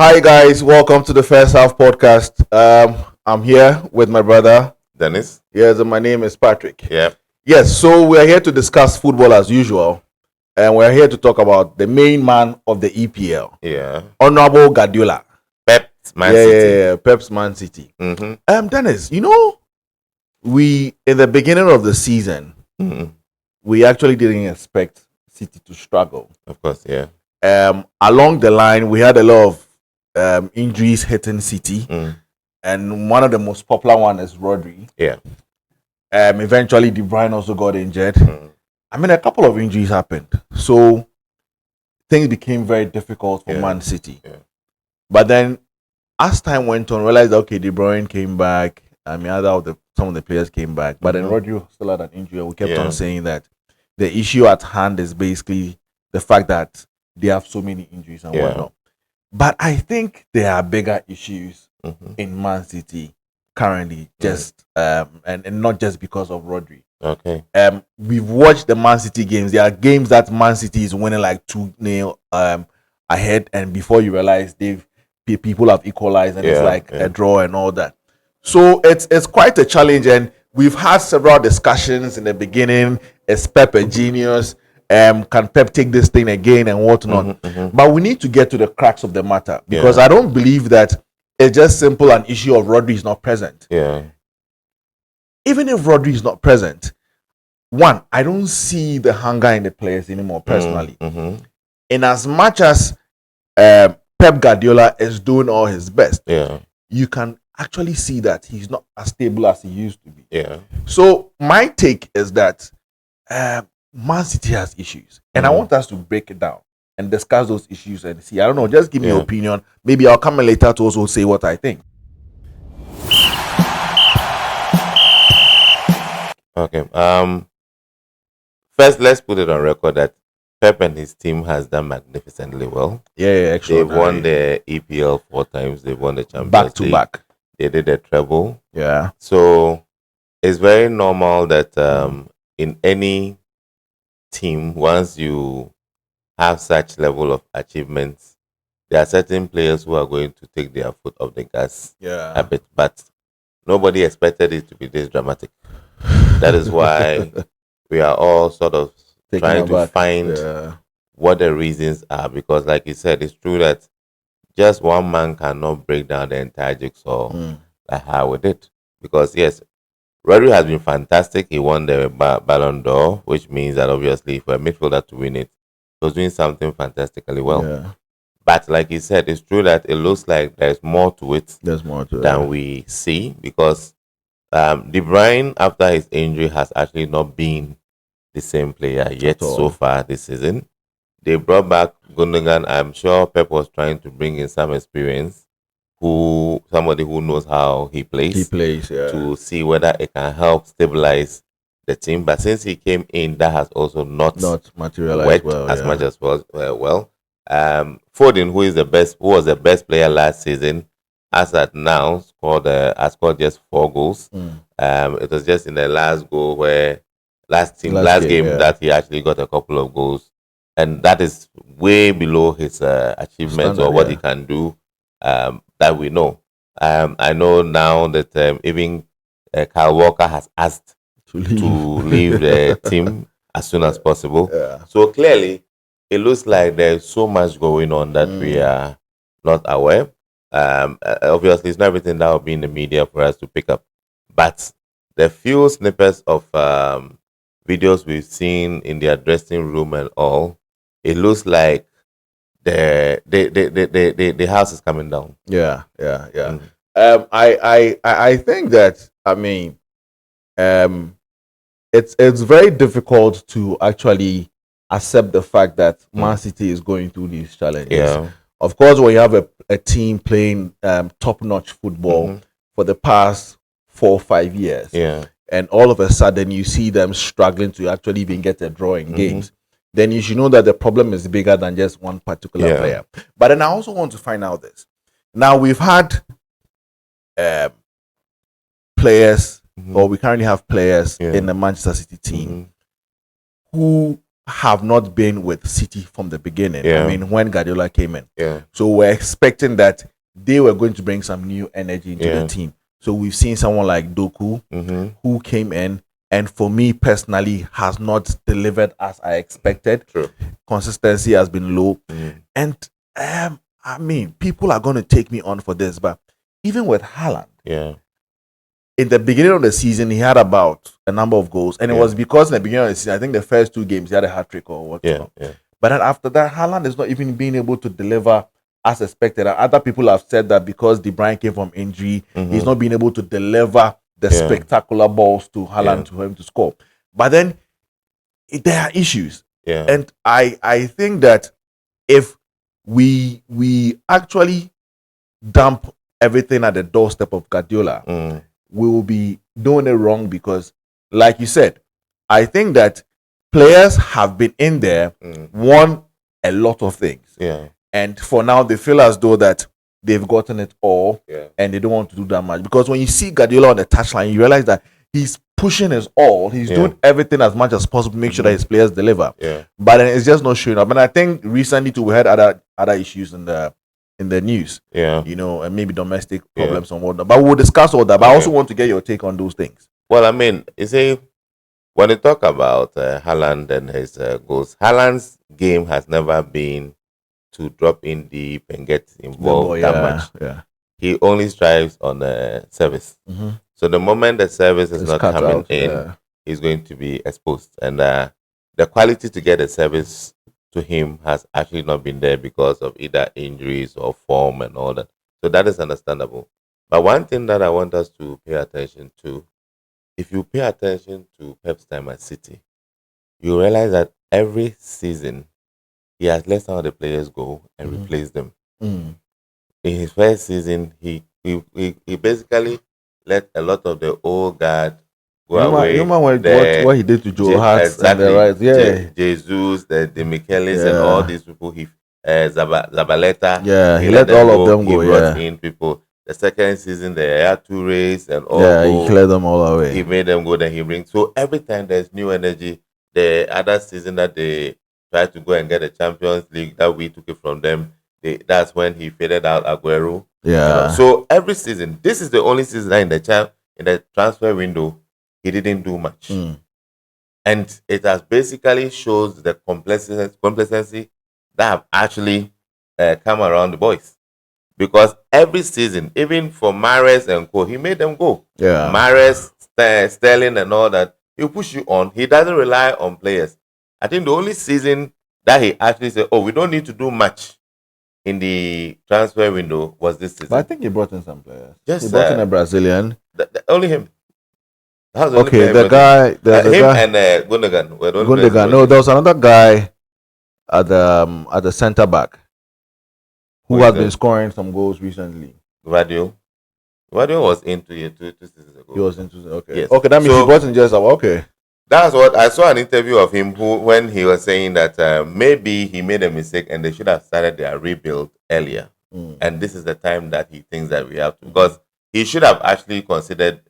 Hi guys, welcome to the First Half podcast. I'm here with my brother Dennis? Yes, and my name is Patrick. Yeah. Yes, so we are here to discuss football as usual, and we're here to talk about the main man of the EPL, Yeah. Honorable Guardiola. Pep's Man City. Yeah, Pep's Man City. Mm-hmm. Dennis, we in the beginning of the season, Mm-hmm. we actually didn't expect City to struggle. Of course, yeah. Along the line, we had a lot of injuries hitting City. Mm. And one of the most popular one is Rodri. Yeah. Eventually, De Bruyne also got injured. Mm. I mean, a couple of injuries happened, so things became very difficult for Man City. Yeah. But then, as time went on, realized that, okay, De Bruyne came back. I mean, some of the players came back, but then Rodri still had an injury. We kept on saying that the issue at hand is basically the fact that they have so many injuries and whatnot. But I think there are bigger issues in Man City currently, just and not just because of Rodri. Okay. We've watched the Man City games. There are games that Man City is winning like 2-0 ahead, and before you realize people have equalized and it's like a draw and all that. So it's quite a challenge, and we've had several discussions in the beginning. Is Pep a genius? Can Pep take this thing again and whatnot? But we need to get to the cracks of the matter, because I don't believe that it's just simple an issue of Rodri is not present. Yeah. Even if Rodri is not present, one, I don't see the hunger in the players anymore personally. In as much as Pep Guardiola is doing all his best, you can actually see that he's not as stable as he used to be. Yeah. So my take is that Man City has issues, and I want us to break it down and discuss those issues and see. I don't know, just give me your opinion. Maybe I'll come in later to also say what I think. Okay. First, let's put it on record that Pep and his team has done magnificently well. Yeah, They've won the EPL 4 times. They've won the Champions back to League. back. They did a treble. Yeah. So it's very normal that in any team, once you have such level of achievements, there are certain players who are going to take their foot off the gas a bit, but nobody expected it to be this dramatic. That is why we are all sort of trying to find what the reasons are, because like you said, it's true that just one man cannot break down the entire jigsaw like how we did. Because yes, Rodri has been fantastic. He won the Ballon d'Or, which means that obviously for a midfielder to win it, he was doing something fantastically well. Yeah. But like you said, it's true that it looks like there's more to it than we see, because De Bruyne, after his injury, has actually not been the same player yet so far this season. They brought back Gundogan. I'm sure Pep was trying to bring in some experience, somebody who knows how he plays. To see whether it can help stabilize the team. But since he came in, that has also not materialized as much as well. Foden, who was the best player last season, as at now has scored just 4 goals. It was just in the last goal where last game that he actually got a couple of goals, and that is way below his achievements or what he can do. That we know. I know now that even Kyle Walker has asked to leave the team as soon as possible. So clearly, it looks like there's so much going on that we are not aware. Obviously, it's not everything that will be in the media for us to pick up, but the few snippets of videos we've seen in their dressing room and all, it looks like the house is coming down. I think that, I mean, it's very difficult to actually accept the fact that Man City is going through these challenges. Of course, when you have a team playing top-notch football for the past 4 or 5 years, and all of a sudden you see them struggling to actually even get a draw in games, then you should know that the problem is bigger than just one particular player. But then I also want to find out this. Now, we've had players, or we currently have players in the Manchester City team who have not been with City from the beginning. Yeah. I mean, when Guardiola came in. Yeah. So we're expecting that they were going to bring some new energy into the team. So we've seen someone like Doku who came in and for me personally has not delivered as I expected. True. Consistency has been low. And I mean, people are going to take me on for this, but even with Haaland, in the beginning of the season, he had about a number of goals, and it was because in the beginning of the season, I think the first 2 games he had a hat trick or what. But then after that, Haaland is not even being able to deliver as expected. And other people have said that because De Bruyne came from injury, he's not being able to deliver the spectacular balls to Haaland to him to score. But then there are issues, and I think that if we actually dump everything at the doorstep of Guardiola, we will be doing it wrong because, like you said, I think that players have been in there, won a lot of things, and for now they feel as though that they've gotten it all, and they don't want to do that much. Because when you see Guardiola on the touchline, you realize that he's pushing his all, he's doing everything as much as possible to make sure that his players deliver. But then it's just not showing up. And I think recently too we had other issues in the news, you know, and maybe domestic problems and whatnot. But we'll discuss all that. But I also want to get your take on those things. Well, I mean, you see, when you talk about Haaland and his goals, Haaland's game has never been to drop in deep and get involved that much. He only strives on service. So the moment the service is not coming in, he's going to be exposed. And the quality to get a service to him has actually not been there because of either injuries or form and all that. So that is understandable. But one thing that I want us to pay attention to, if you pay attention to Pep's time at City, you realize that every season he has let some of the players go and replaced them. In his first season, he basically let a lot of the old guard go away. You remember what he did to Joe Hart? Exactly. And the Jesus, the Michelis, and all these people. He Zabaleta. He let all of them go. He brought in people. The second season, the Yaya Tourés and all. He cleared them all away. He made them go. Then he brings. So every time there's new energy. The other season that they tried to go and get the Champions League, that we took it from them. That's when he faded out Aguero. So every season, this is the only season that in the transfer window he didn't do much, and it has basically shows the complacency that have actually come around the boys, because every season, even for Mahrez and Co, he made them go. Mahrez, Sterling, and all that, he'll push you on. He doesn't rely on players. I think the only season that he actually said, "Oh, we don't need to do much in the transfer window," was this season. But I think he brought in some players. He brought in a Brazilian. Only him. The guy and Gundogan. Gundogan. No, there was another guy at the centre back who has been scoring some goals recently. Guardiola was into it 2 seasons ago. He was into okay. Yes. Okay, that means he wasn't just okay. That's what I saw an interview of him when he was saying that maybe he made a mistake and they should have started their rebuild earlier. And this is the time that he thinks that we have to, because he should have actually considered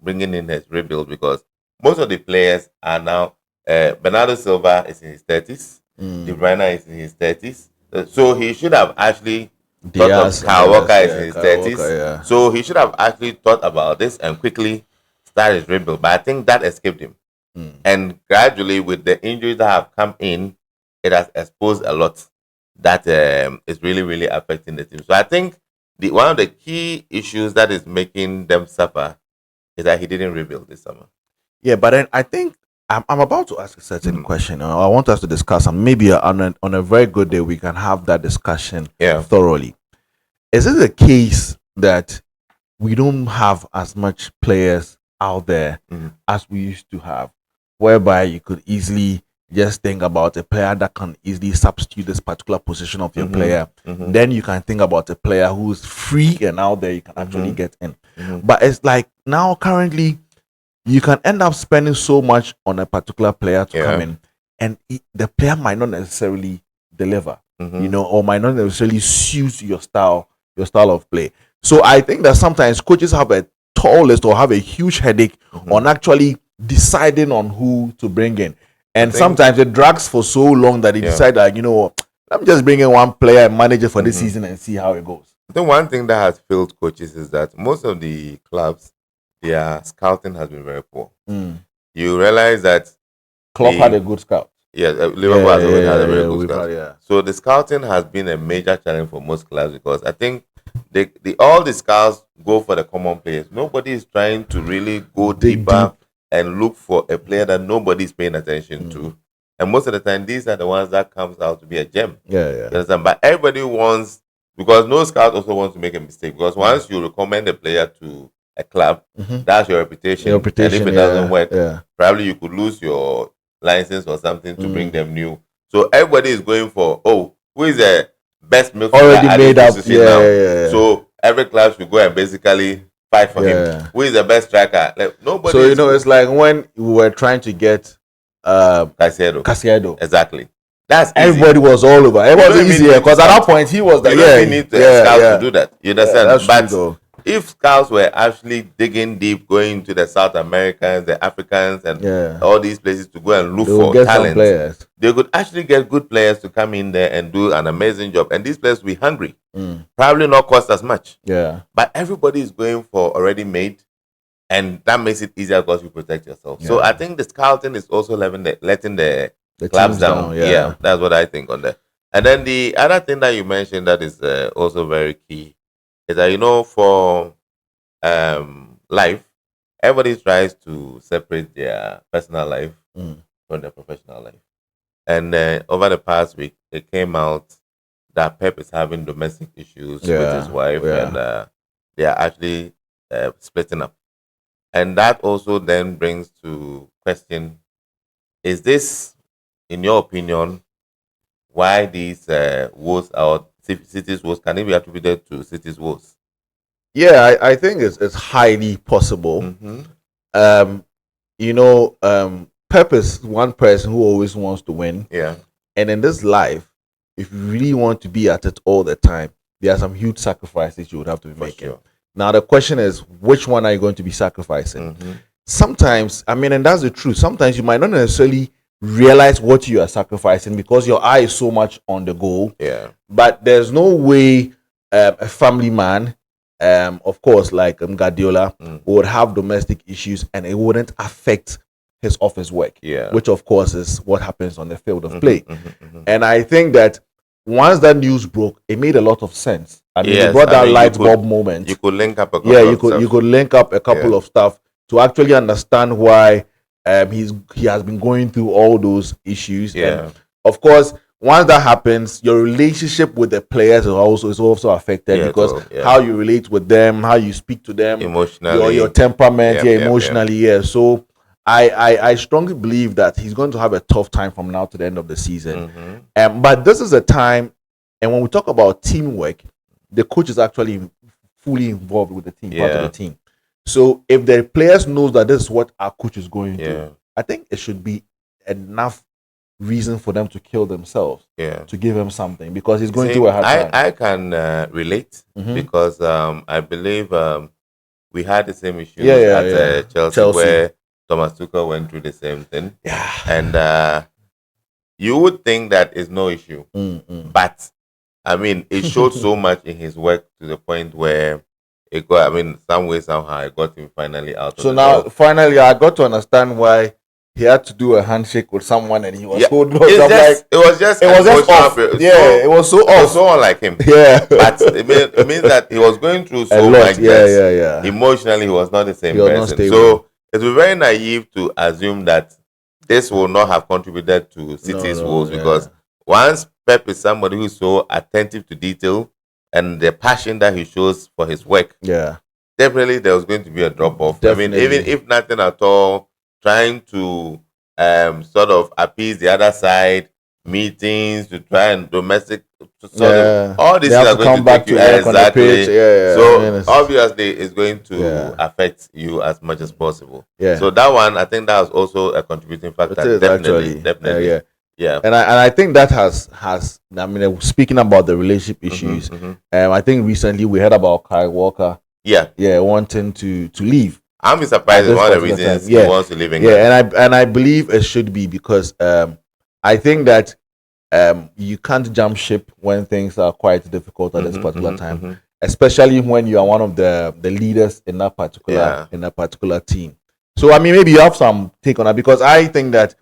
bringing in his rebuild, because most of the players are now Bernardo Silva is in his 30s, De Bruyne is in his 30s, so he should have actually thought of Kyle Walker is in his 30s. So he should have actually thought about this and quickly start his rebuild. But I think that escaped him. And gradually, with the injuries that have come in, it has exposed a lot that is really, really affecting the team. So I think one of the key issues that is making them suffer is that he didn't rebuild this summer. Yeah, but then I think I'm about to ask a certain question. I want us to discuss, and maybe on a very good day we can have that discussion thoroughly. Is it the case that we don't have as much players out there as we used to have, whereby you could easily just think about a player that can easily substitute this particular position of your player? Then you can think about a player who's free and out there you can actually get in. But it's like now currently you can end up spending so much on a particular player to come in, and the player might not necessarily deliver, you know, or might not necessarily suit your style of play. So I think that sometimes coaches have a tall list or have a huge headache on actually deciding on who to bring in. And sometimes it drags for so long that they decide, like, you know, let me just bring in one player and manager for this season and see how it goes. I think one thing that has failed coaches is that most of the clubs, their scouting has been very poor. You realize that Klopp had a good scout. Yeah, Liverpool has always had a very good scout. So the scouting has been a major challenge for most clubs because I think all the scouts go for the common players. Nobody is trying to really go deeper and look for a player that nobody is paying attention to. And most of the time, these are the ones that comes out to be a gem. Yeah. You understand? But everybody wants, because no scout also wants to make a mistake. Because once you recommend a player to a club, that's your reputation. And if it doesn't work, probably you could lose your license or something to bring them new. So everybody is going for, who is the best midfielder already made up? So every club should go and basically fight for him. Who is the best striker? Like, nobody. So, you know, it's like when we were trying to get Caicedo. Exactly. That's everybody easy. Was all over. It was easier because at that point he was the you need scouts to do that. You understand? That's but true, if scouts were actually digging deep, going to the South Americans, the Africans, and all these places to go and look for talent, they could actually get good players to come in there and do an amazing job. And these players will be hungry. Probably not cost as much. But everybody is going for already made, and that makes it easier because you protect yourself. So I think the scouting is also letting the clubs down. Yeah, that's what I think on that. And then the other thing that you mentioned that is also very key is that, you know, for life, everybody tries to separate their personal life from their professional life. And over the past week, it came out that Pep is having domestic issues with his wife, and they are actually splitting up. And that also then brings to question, is this, in your opinion, why these woes out, City's woes, can it be attributed to City's woes? Yeah, I think it's highly possible. You know, Pep is one person who always wants to win. Yeah. And in this life, if you really want to be at it all the time, there are some huge sacrifices you would have to be making. Sure. Now, the question is, which one are you going to be sacrificing? Sometimes, I mean, and that's the truth, sometimes you might not necessarily realize what you are sacrificing because your eye is so much on the goal. Yeah. But there's no way a family man, of course, like Guardiola, would have domestic issues and it wouldn't affect his office work. Yeah. Which, of course, is what happens on the field of play. And I think that once that news broke, it made a lot of sense. I mean, it brought that light bulb moment. You could link up a couple of stuff. You could link up a couple of stuff to actually understand why he has been going through all those issues. Yeah. And of course, once that happens, your relationship with the players is also affected because how you relate with them, how you speak to them, emotionally, your temperament, emotionally. So I strongly believe that he's going to have a tough time from now to the end of the season. But this is a time, and when we talk about teamwork, the coach is actually fully involved with the team, part of the team. So if the players knows that this is what our coach is going to, I think it should be enough reason for them to kill themselves, to give him something, because he's going through a hard time. I can relate because I believe we had the same issue at Chelsea where Thomas Tuchel went through the same thing. And you would think that is no issue. But, I mean, it showed so much in his work to the point where it got, I mean, some way, somehow, I got him finally out. So now, finally, I got to understand why he had to do a handshake with someone and he was so close. It was just off. It was so off. It was so unlike him. But it means that he was going through so much. Emotionally, he was not the same person. So it was very naive to assume that this will not have contributed to City's woes because once Pep is somebody who is so attentive to detail and the passion that he shows for his work, definitely there was going to be a drop-off. I mean, even if nothing at all, trying to sort of appease the other side, meetings to try and domestic, all these things are going to take you exactly. So obviously, it's going to affect you as much as possible. So that one, I think that was also a contributing factor. Definitely. And I think that has I mean, speaking about the relationship issues, I think recently we heard about Kyle Walker. Wanting to leave. I'm surprised with one of the reasons he wants to live in Ghana. Yeah, and I believe it should be because I think that you can't jump ship when things are quite difficult at this particular time, especially when you are one of the leaders in that particular team. So I mean, maybe you have some take on that, because I think that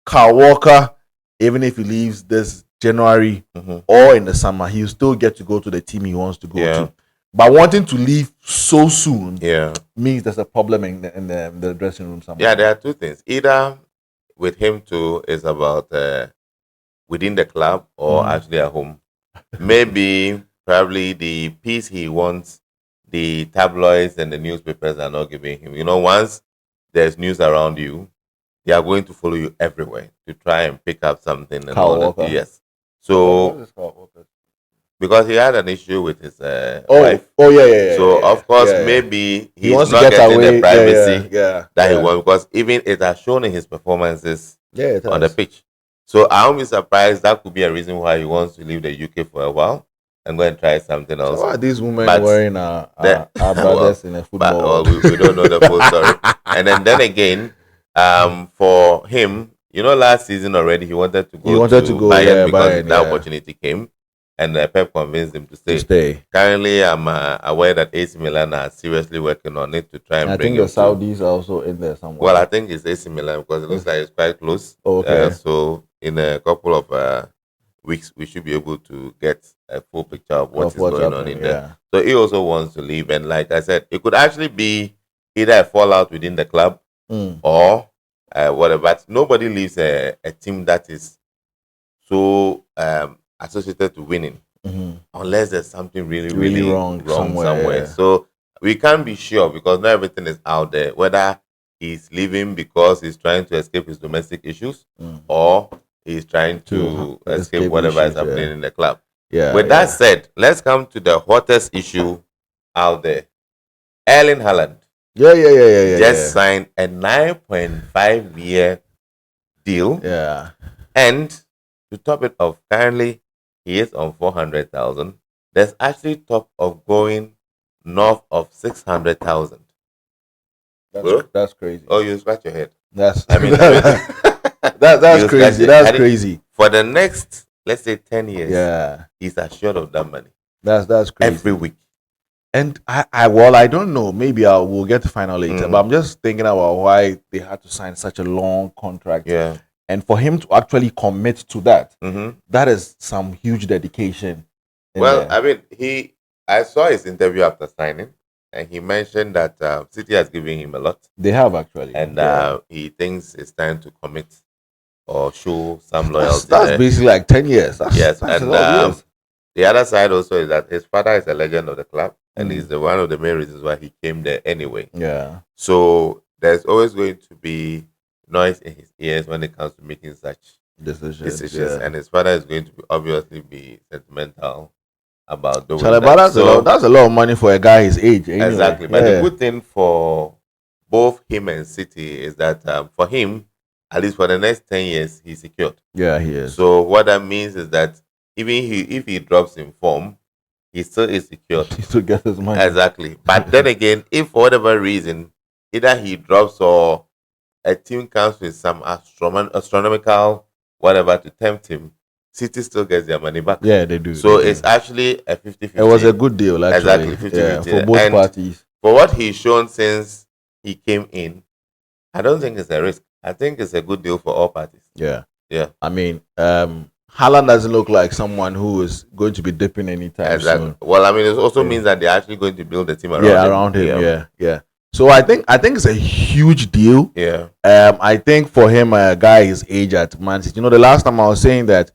Kyle Walker, even if he leaves this January or in the summer, he'll still get to go to the team he wants to go to. But wanting to leave so soon means there's a problem in the dressing room somewhere. Yeah, there are two things. Either with him too is about within the club or actually at home. Maybe probably the piece he wants, the tabloids and the newspapers are not giving him. You know, once there's news around you, they are going to follow you everywhere to try and pick up something. And all that. Yes. So because he had an issue with his wife. Oh yeah. So of course maybe he's not getting the privacy that he wants, because even it has shown in his performances on the pitch. So I won't be surprised that could be a reason why he wants to leave the UK for a while and go and try something else. So why are these women wearing our brothers in a football? We don't know the full story. And then again, for him, you know, last season already he wanted to go to Bayern because that opportunity came, and Pep convinced him to stay. Currently, I'm aware that AC Milan are seriously working on it to try and bring him. I think the Saudis are also in there somewhere. Well, I think it's AC Milan because it looks like it's quite close. Okay. So in a couple of weeks, we should be able to get a full picture of what's going on in there. So he also wants to leave, and like I said, it could actually be either a fallout within the club or whatever. But nobody leaves a team that is so associated to winning unless there's something really wrong somewhere. So we can't be sure because not everything is out there, whether he's leaving because he's trying to escape his domestic issues or he's trying to escape whatever is happening in the club. With that said, let's come to the hottest issue out there. Erling Haaland just signed a 9.5-year deal. And to top it off, currently he is on 400,000. There's actually talk of going north of 600,000. That's crazy. Oh, you scratch your head. That's crazy. That's crazy. For the next, let's say 10 years, he's assured of that money. That's crazy. Every week. And I don't know. Maybe we'll get to final later. But I'm just thinking about why they had to sign such a long contract. And for him to actually commit to that, that is some huge dedication. Well, I mean, I saw his interview after signing, and he mentioned that City has given him a lot. They have actually. And he thinks it's time to commit or show some loyalty. That's basically like 10 years. That's and the other side also is that his father is a legend of the club, and he's one of the main reasons why he came there anyway. So there's always going to be noise in his ears when it comes to making such decisions. And his father is going to obviously be sentimental about doing that. That's a lot of money for a guy his age. Anyway. Exactly. But the good thing for both him and City is that for him, at least for the next 10 years, he's secured. Yeah, he is. So what that means is that even if he drops in form, he still is secured. He still gets his money. Exactly. But then again, if for whatever reason, either he drops or a team comes with some astronomical whatever to tempt him, City still gets their money back. Yeah, they do. So it's actually a 50-50. It was a good deal, actually. Exactly, 50-50. For both parties. For what he's shown since he came in, I don't think it's a risk. I think it's a good deal for all parties. Yeah. I mean, Haaland doesn't look like someone who is going to be dipping anytime soon. Well, I mean, it also means that they're actually going to build a team around him. Yeah. So I think it's a huge deal. I think for him, a guy his age at Man City. You know, the last time I was saying that,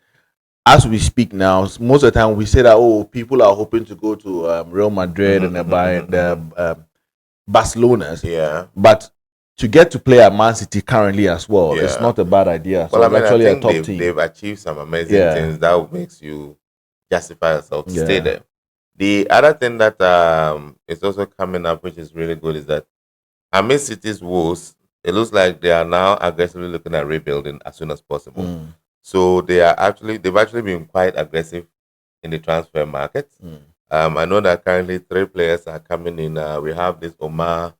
as we speak now, most of the time we say that people are hoping to go to Real Madrid and the Barcelona's. But to get to play at Man City currently as well, it's not a bad idea. So well, it's actually I think a top team. They've achieved some amazing things that makes you justify yourself to stay there. The other thing that is also coming up, which is really good, is that amidst City's woes, it looks like they are now aggressively looking at rebuilding as soon as possible. So they've actually been quite aggressive in the transfer market. I know that currently 3 players are coming in. We have this Omar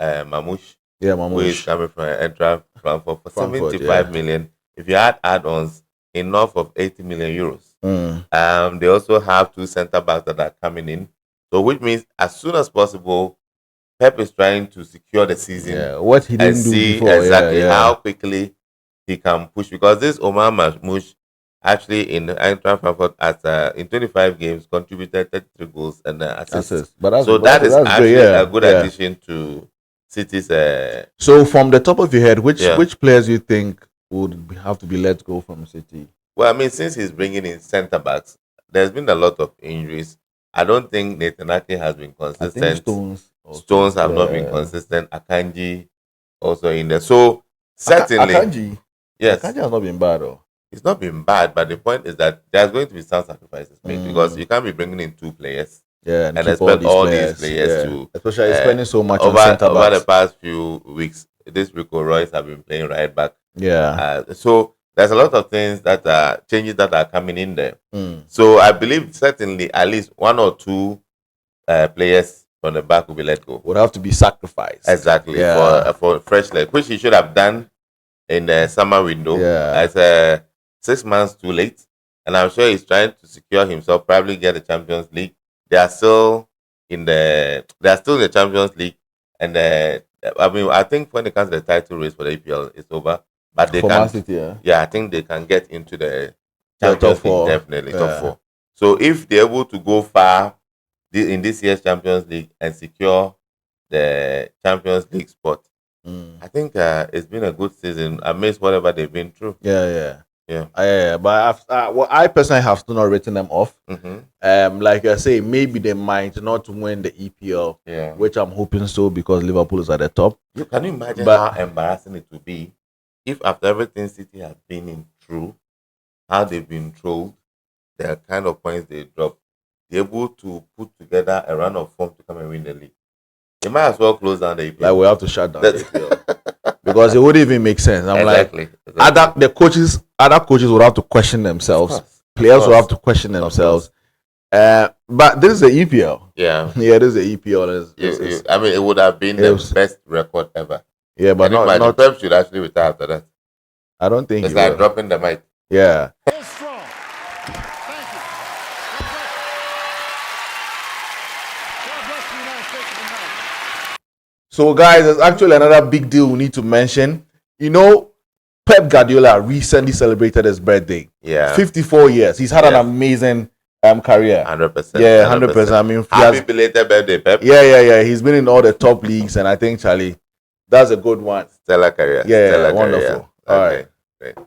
Mamouche. Yeah, Who is Mamouche. coming from Eintracht Frankfurt for Frankfurt, 75 million. If you add add-ons, enough of 80 million euros. Mm. They also have 2 centre backs that are coming in. So which means as soon as possible, Pep is trying to secure the season. Yeah, what he didn't and do see before. exactly Yeah. how quickly he can push. Because this Omar Mamouche actually in Eintracht Frankfurt in 25 games contributed 33 goals and assists. But so that is actually great, yeah. a good addition to City's. So from the top of your head, which players do you think would have to be let go from City? Well, I mean, since he's bringing in centre backs, there's been a lot of injuries. I don't think Nathan Ake has been consistent. I think Stones have not been consistent. Akanji also in there. So certainly, Akanji, yes, Akanji has not been bad though. It's not been bad, but the point is that there's going to be some sacrifices made because you can't be bringing in 2 players. Yeah, and expect all these players to, especially spending so much over, on centre backs. Over the past few weeks, this Rico Royce have been playing right back. Yeah. So there's a lot of things that are changes that are coming in there. So I believe certainly at least 1 or 2 players from the back will be let go. Would have to be sacrificed. Exactly. Yeah. For fresh leg, which he should have done in the summer window. Yeah. It's 6 months too late. And I'm sure he's trying to secure himself, probably get the Champions League. They are still in the Champions League. And I think when it comes to the title race for the EPL, it's over. But they can, City, I think they can get into the Champions League, definitely top 4. So if they're able to go far in this year's Champions League and secure the Champions League spot, I think it's been a good season amidst whatever they've been through. Yeah. But I personally have still not written them off. Like I say, maybe they might not win the EPL, which I'm hoping so because Liverpool is at the top. Can you imagine how embarrassing it would be if after everything City has been in through, how they've been trolled, the kind of points they drop, they're able to put together a run of form to come and win the league? They might as well close down the EPL. Like we have to shut down the EPL. Because it wouldn't even make sense. I'm exactly. Other coaches would have to question themselves. Players will have to question themselves. But this is the EPL. Yeah, this is the EPL. I mean, it would have been the best record ever. Yeah, but not Pep should actually retire after that. I don't think it's like dropping the mic. Yeah. So, guys, there's actually another big deal we need to mention. Pep Guardiola recently celebrated his birthday. Yeah. 54 years. He's had an amazing career. 100%. Yeah, 100%. I mean, happy belated birthday, Pep. Yeah. He's been in all the top leagues, and I think, Charlie, that's a good one. Stellar career. Yeah, Stellar wonderful. Career. All right. Great.